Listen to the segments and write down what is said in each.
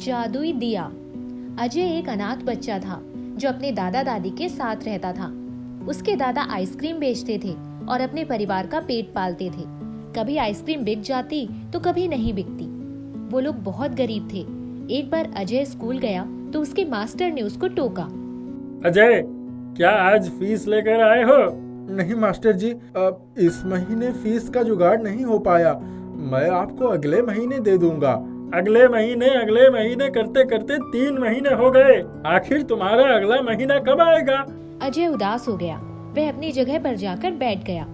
जादुई दिया। अजय एक अनाथ बच्चा था जो अपने दादा दादी के साथ रहता था। उसके दादा आइसक्रीम बेचते थे और अपने परिवार का पेट पालते थे। कभी आइसक्रीम बिक जाती तो कभी नहीं बिकती। वो लोग बहुत गरीब थे। एक बार अजय स्कूल गया तो उसके मास्टर ने उसको टोका। अजय, क्या आज फीस लेकर आए हो? नहीं मास्टर जी, इस महीने फीस का जुगाड़ नहीं हो पाया। मैं आपको अगले महीने दे दूंगा। अगले महीने करते करते 3 महीने हो गए। आखिर तुम्हारा अगला महीना कब आएगा? अजय उदास हो गया। वह अपनी जगह पर जाकर बैठ गया।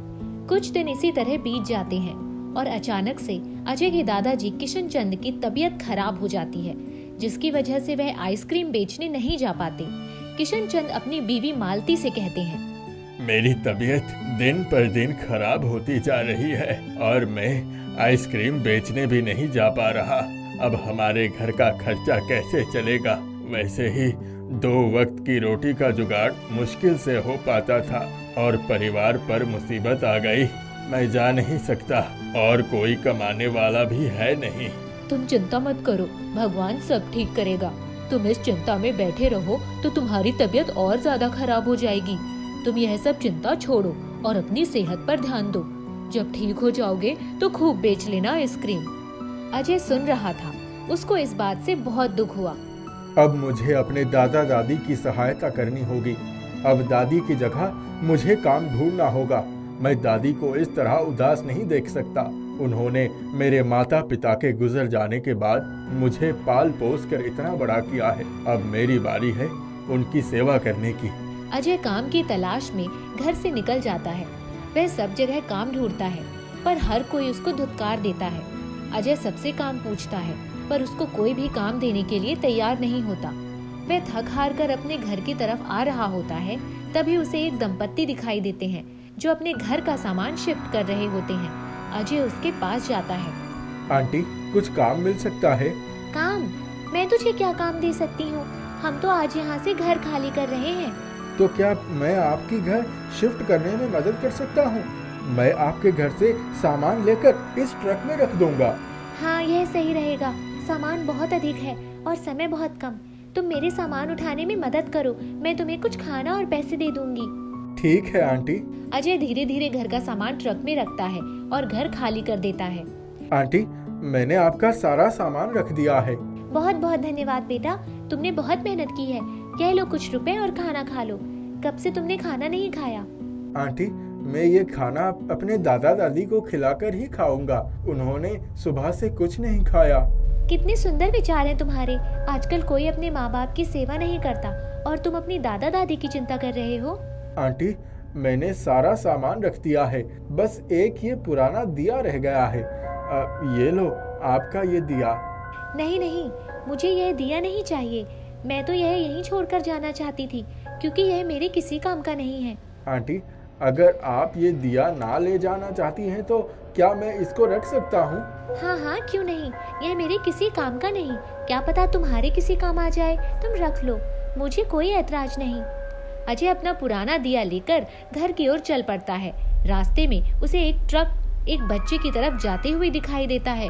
कुछ दिन इसी तरह बीत जाते हैं और अचानक से अजय के दादाजी किशन चंद की तबीयत खराब हो जाती है, जिसकी वजह से वह आइसक्रीम बेचने नहीं जा पाते। किशन चंद अपनी बीवी मालती से कहते हैं, मेरी तबीयत दिन पर दिन खराब होती जा रही है और मैं आइसक्रीम बेचने भी नहीं जा पा रहा। अब हमारे घर का खर्चा कैसे चलेगा? वैसे ही 2 वक्त की रोटी का जुगाड़ मुश्किल से हो पाता था और परिवार पर मुसीबत आ गई। मैं जा नहीं सकता और कोई कमाने वाला भी है नहीं। तुम चिंता मत करो, भगवान सब ठीक करेगा। तुम इस चिंता में बैठे रहो तो तुम्हारी तबीयत और ज्यादा खराब हो जाएगी। तुम यह सब चिंता छोड़ो और अपनी सेहत पर ध्यान दो। जब ठीक हो जाओगे तो खूब बेच लेना आइसक्रीम। अजय सुन रहा था। उसको इस बात से बहुत दुख हुआ। अब मुझे अपने दादा दादी की सहायता करनी होगी। अब दादी की जगह मुझे काम ढूंढना होगा। मैं दादी को इस तरह उदास नहीं देख सकता। उन्होंने मेरे माता पिता के गुजर जाने के बाद मुझे पाल पोस कर इतना बड़ा किया है। अब मेरी बारी है उनकी सेवा करने की। अजय काम की तलाश में घर से निकल जाता है। वह सब जगह काम ढूंढता है पर हर कोई उसको धुतकार देता है। अजय सबसे काम पूछता है पर उसको कोई भी काम देने के लिए तैयार नहीं होता। वह थक हार कर अपने घर की तरफ आ रहा होता है। तभी उसे एक दंपत्ति दिखाई देते हैं जो अपने घर का सामान शिफ्ट कर रहे होते हैं। अजय उसके पास जाता है। आंटी, कुछ काम मिल सकता है? काम? मैं तुझे क्या काम दे सकती हूँ? हम तो आज यहाँ से घर खाली कर रहे हैं। तो क्या मैं आपकी घर शिफ्ट करने में मदद कर सकता हूँ? मैं आपके घर से सामान लेकर इस ट्रक में रख दूंगा। हाँ, यह सही रहेगा। सामान बहुत अधिक है और समय बहुत कम। तुम मेरे सामान उठाने में मदद करो। मैं तुम्हें कुछ खाना और पैसे दे दूंगी। ठीक है आंटी। अजय धीरे धीरे घर का सामान ट्रक में रखता है और घर खाली कर देता है। आंटी, मैंने आपका सारा सामान रख दिया है। बहुत बहुत धन्यवाद बेटा, तुमने बहुत मेहनत की है। कह लो कुछ रुपए और खाना खा लो। कब से तुमने खाना नहीं खाया? आंटी, मैं ये खाना अपने दादा दादी को खिलाकर ही खाऊंगा। उन्होंने सुबह से कुछ नहीं खाया। कितने सुंदर विचार हैं तुम्हारे। आजकल कोई अपने माँ बाप की सेवा नहीं करता और तुम अपनी दादा दादी की चिंता कर रहे हो। आंटी, मैंने सारा सामान रख दिया है। बस एक ये पुराना दिया रह गया है। ये लो आपका ये दिया। नहीं नहीं, मुझे यह दिया नहीं चाहिए। मैं तो यह यहीं छोड़कर जाना चाहती थी क्योंकि यह मेरे किसी काम का नहीं है। आंटी, अगर आप ये दिया ना ले जाना चाहती हैं तो क्या मैं इसको रख सकता हूँ? हाँ हाँ, क्यों नहीं। यह मेरे किसी काम का नहीं। क्या पता तुम्हारे किसी काम आ जाए। तुम रख लो, मुझे कोई ऐतराज नहीं। अजय अपना पुराना दिया लेकर घर की ओर चल पड़ता है। रास्ते में उसे एक ट्रक एक बच्चे की तरफ जाते हुए दिखाई देता है।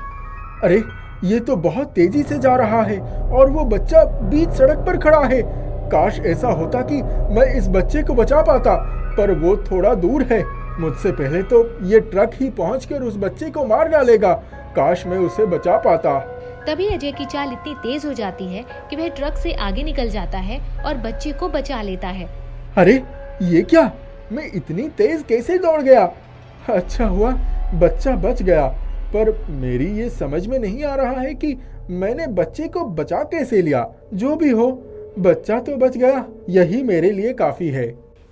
अरे, ये तो बहुत तेजी से जा रहा है और वो बच्चा बीच सड़क पर खड़ा है। काश ऐसा होता कि मैं इस बच्चे को बचा पाता, पर वो थोड़ा दूर है। मुझसे पहले तो ये ट्रक ही पहुंचकर उस बच्चे को मार डालेगा। काश मैं उसे बचा पाता। तभी अजय की चाल इतनी तेज हो जाती है कि वह ट्रक से आगे निकल जाता है और बच्चे को बचा लेता है। अरे, ये क्या? मैं इतनी तेज कैसे दौड़ गया? अच्छा हुआ बच्चा बच गया, पर मेरी ये समझ में नहीं आ रहा है कि मैंने बच्चे को बचा कैसे लिया। जो भी हो, बच्चा तो बच गया, यही मेरे लिए काफी है।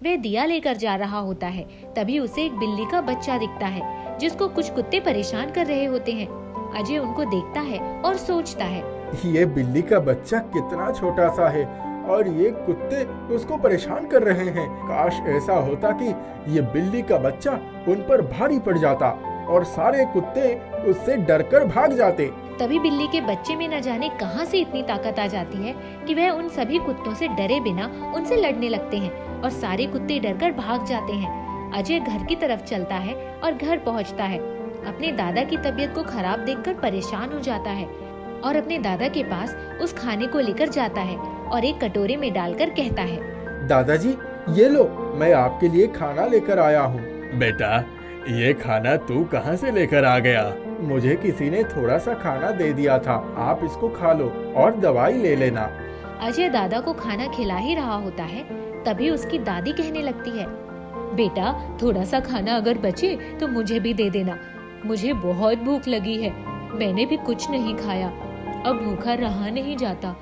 वह दिया लेकर जा रहा होता है। तभी उसे एक बिल्ली का बच्चा दिखता है जिसको कुछ कुत्ते परेशान कर रहे होते हैं। अजय उनको देखता है और सोचता है, ये बिल्ली का बच्चा कितना छोटा सा है और ये कुत्ते उसको परेशान कर रहे हैं। काश ऐसा होता कि ये बिल्ली का बच्चा उन पर भारी पड़ जाता और सारे कुत्ते उससे डरकर भाग जाते। तभी बिल्ली के बच्चे में न जाने कहां से इतनी ताकत आ जाती है कि वह उन सभी कुत्तों से डरे बिना उनसे लड़ने लगते हैं और सारे कुत्ते डरकर भाग जाते हैं। अजय घर की तरफ चलता है और घर पहुंचता है। अपने दादा की तबीयत को खराब देखकर परेशान हो जाता है। और अपने दादा के पास उस खाने को लेकर जाता है और एक कटोरे में डालकर कहता है, दादाजी ये लो, मैं आपके लिए खाना लेकर आया हूँ। बेटा, ये खाना तू कहाँ से लेकर आ गया? मुझे किसी ने थोड़ा सा खाना दे दिया था, आप इसको खा लो और दवाई ले लेना। अजय दादा को खाना खिला ही रहा होता है, तभी उसकी दादी कहने लगती है, बेटा थोड़ा सा खाना अगर बचे तो मुझे भी दे देना, मुझे बहुत भूख लगी है, मैंने भी कुछ नहीं खाया, अब भूखा रहा नहीं जाता।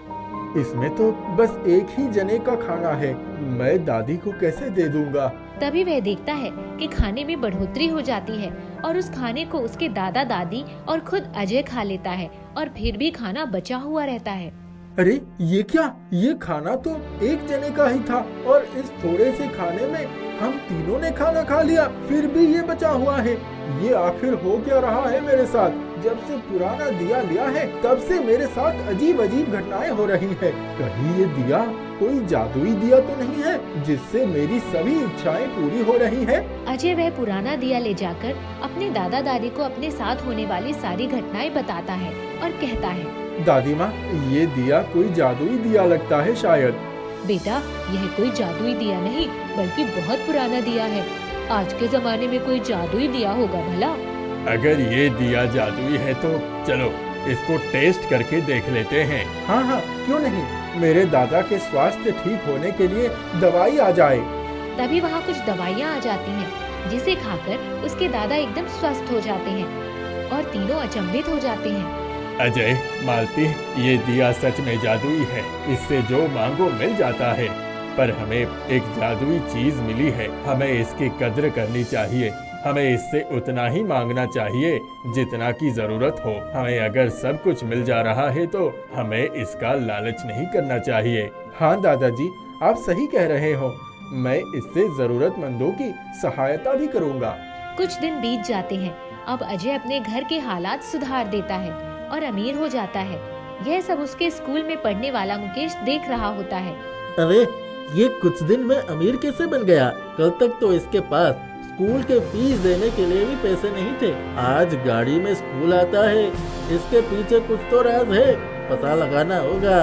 इसमें तो बस एक ही जने का खाना है, मैं दादी को कैसे दे दूंगा। तभी वह देखता है कि खाने में बढ़ोतरी हो जाती है और उस खाने को उसके दादा दादी और खुद अजय खा लेता है और फिर भी खाना बचा हुआ रहता है। अरे ये क्या, ये खाना तो एक जने का ही था और इस थोड़े से खाने में हम तीनों ने खाना खा लिया, फिर भी ये बचा हुआ है। ये आखिर हो क्या रहा है मेरे साथ? जब से पुराना दिया लिया है तब से मेरे साथ अजीब अजीब घटनाएं हो रही है। कहीं ये दिया कोई जादुई दिया तो नहीं है जिससे मेरी सभी इच्छाएं पूरी हो रही है? अजय वह पुराना दिया ले जाकर अपने दादा दादी को अपने साथ होने वाली सारी घटनाएं बताता है और कहता है, दादी माँ, ये दिया कोई जादुई दिया लगता है शायद। बेटा यह कोई जादुई दिया नहीं बल्कि बहुत पुराना दिया है, आज के जमाने में कोई जादुई दिया होगा भला? अगर ये दिया जादुई है तो चलो इसको टेस्ट करके देख लेते हैं। हाँ हाँ, क्यों नहीं, मेरे दादा के स्वास्थ्य ठीक होने के लिए दवाई आ जाए। तभी वहाँ कुछ दवाइयाँ आ जाती हैं, जिसे खाकर उसके दादा एकदम स्वस्थ हो जाते हैं और तीनों अचंभित हो जाते हैं। अजय, मालती, ये दिया सच में जादुई है, इससे जो मांगो मिल जाता है, पर हमें एक जादुई चीज मिली है, हमें इसकी कद्र करनी चाहिए, हमें इससे उतना ही मांगना चाहिए जितना की जरूरत हो। हमें अगर सब कुछ मिल जा रहा है तो हमें इसका लालच नहीं करना चाहिए। हाँ दादाजी, आप सही कह रहे हो, मैं इससे जरूरतमंदों की सहायता भी करूँगा। कुछ दिन बीत जाते हैं। अब अजय अपने घर के हालात सुधार देता है और अमीर हो जाता है। यह सब उसके स्कूल में पढ़ने वाला मुकेश देख रहा होता है। अरे ये कुछ दिन में अमीर कैसे बन गया? कल तक तो इसके पास स्कूल के फीस देने के लिए भी पैसे नहीं थे, आज गाड़ी में स्कूल आता है, इसके पीछे कुछ तो राज है, पता लगाना होगा।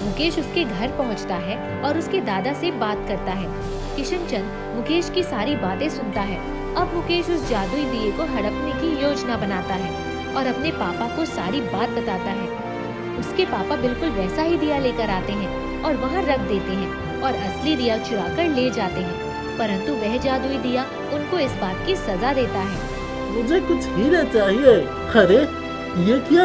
मुकेश उसके घर पहुंचता है और उसके दादा से बात करता है। किशनचंद मुकेश की सारी बातें सुनता है। अब मुकेश उस जादुई दिए को हड़पने की योजना बनाता है और अपने पापा को सारी बात बताता है। उसके पापा बिल्कुल वैसा ही दिया लेकर आते हैं और वहाँ रख देते हैं और असली दिया चुरा कर ले जाते हैं, परंतु वह जादुई दिया उनको इस बात की सजा देता है। मुझे कुछ हीरे चाहिए। अरे ये क्या,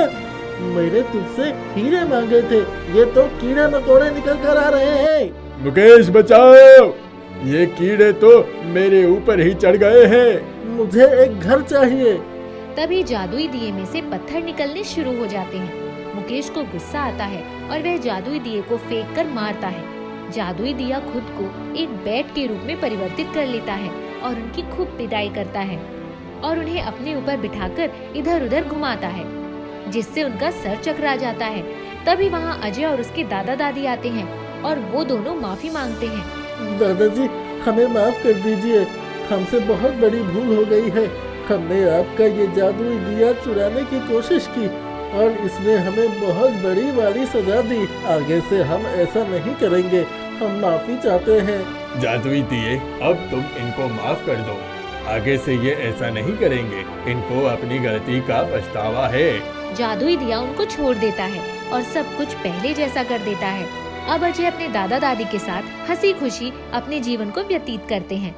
मैंने तुझसे हीरे मांगे थे, ये तो कीड़े मकोड़े निकल कर आ रहे हैं। मुकेश बचाओ, ये कीड़े तो मेरे ऊपर ही चढ़ गए हैं। मुझे एक घर चाहिए। तभी जादुई दिए में से पत्थर निकलने शुरू हो जाते हैं। मुकेश को गुस्सा आता है और वह जादुई दिए को फेंक कर मारता है। जादुई दिया खुद को एक बैट के रूप में परिवर्तित कर लेता है और उनकी खूब पिटाई करता है और उन्हें अपने ऊपर बिठाकर इधर उधर घुमाता है, जिससे उनका सर चकरा जाता है। तभी वहाँ अजय और उसके दादा दादी आते हैं और वो दोनों माफी मांगते हैं। दादाजी हमें माफ कर दीजिए, हमसे बहुत बड़ी भूल हो गई है। हमने आपका ये जादुई दिया चुराने की कोशिश की और इसने हमें बहुत बड़ी वाली सजा दी। आगे से हम ऐसा नहीं करेंगे, हम माफी चाहते हैं। जादुई दिए, अब तुम इनको माफ कर दो, आगे से ये ऐसा नहीं करेंगे, इनको अपनी गलती का पछतावा है। जादुई दिया उनको छोड़ देता है और सब कुछ पहले जैसा कर देता है। अब अजय अपने दादा दादी के साथ हंसी खुशी अपने जीवन को व्यतीत करते हैं।